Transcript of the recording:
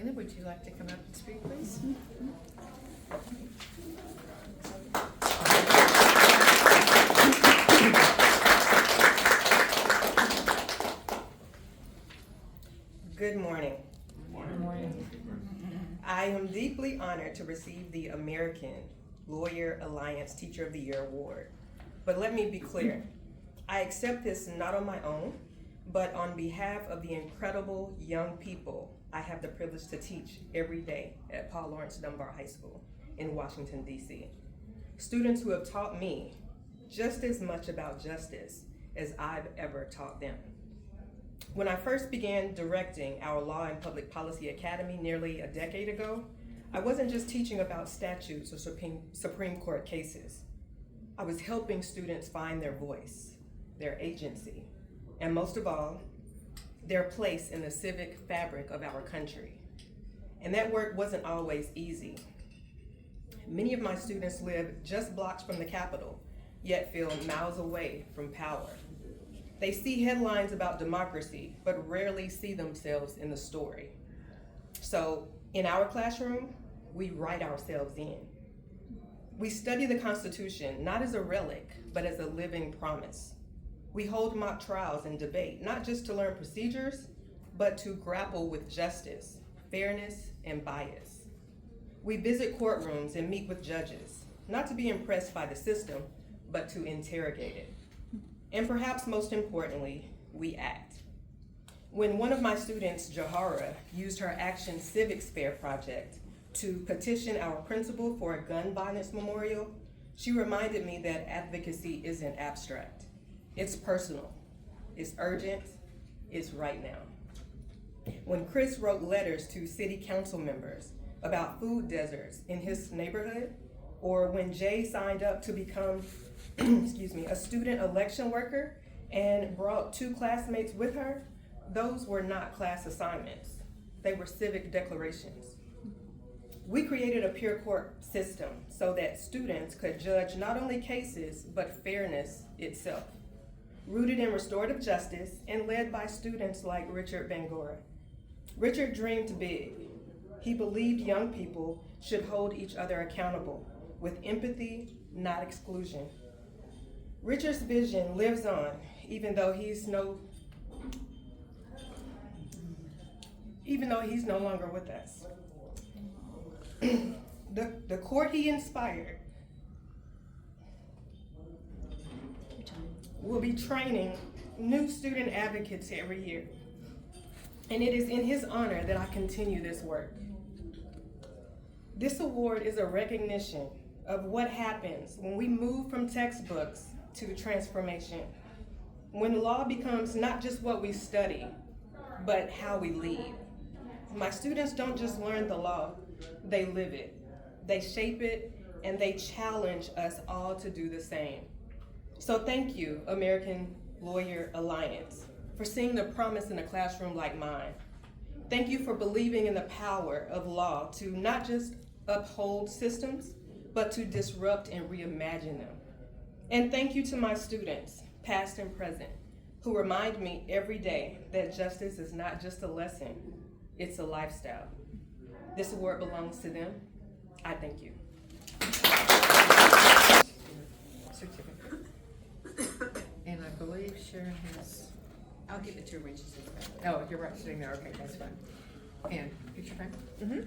Shelina, would you like to come up and speak, please? Good morning. Good morning. I am deeply honored to receive the American Lawyer Alliance Teacher of the Year Award. But let me be clear, I accept this not on my own, but on behalf of the incredible young people I have the privilege to teach every day at Paul Laurence Dunbar High School in Washington, D.C. Students who have taught me just as much about justice as I've ever taught them. When I first began directing our Law and Public Policy Academy nearly a decade ago, I wasn't just teaching about statutes or Supreme Court cases. I was helping students find their voice, their agency, and most of all, their place in the civic fabric of our country. And that work wasn't always easy. Many of my students live just blocks from the Capitol, yet feel miles away from power. They see headlines about democracy, but rarely see themselves in the story. So in our classroom, we write ourselves in. We study the Constitution, not as a relic, but as a living promise. We hold mock trials and debate, not just to learn procedures, but to grapple with justice, fairness, and bias. We visit courtrooms and meet with judges, not to be impressed by the system, but to interrogate it. And perhaps most importantly, we act. When one of my students, Jahara, used her Action Civics Fair project to petition our principal for a gun violence memorial, she reminded me that advocacy isn't abstract. It's personal, it's urgent, it's right now. When Chris wrote letters to city council members about food deserts in his neighborhood, or when Jay signed up to become a student election worker and brought 2 classmates with her, those were not class assignments. They were civic declarations. We created a peer court system so that students could judge not only cases, but fairness itself, rooted in restorative justice and led by students like Richard Bangora. Richard dreamed big. He believed young people should hold each other accountable with empathy, not exclusion. Richard's vision lives on, even though he's no longer with us. The court he inspired will be training new student advocates every year. And it is in his honor that I continue this work. This award is a recognition of what happens when we move from textbooks to transformation. When law becomes not just what we study, but how we lead. My students don't just learn the law, they live it. They shape it, and they challenge us all to do the same. So thank you, American Lawyer Alliance, for seeing the promise in a classroom like mine. Thank you for believing in the power of law to not just uphold systems, but to disrupt and reimagine them. And thank you to my students, past and present, who remind me every day that justice is not just a lesson, it's a lifestyle. This award belongs to them. I thank you. And I believe Sharon has, I'll give it to her when she sits back. oh, you're right, sitting there, okay, that's fine. And picture frame? Mm-hmm.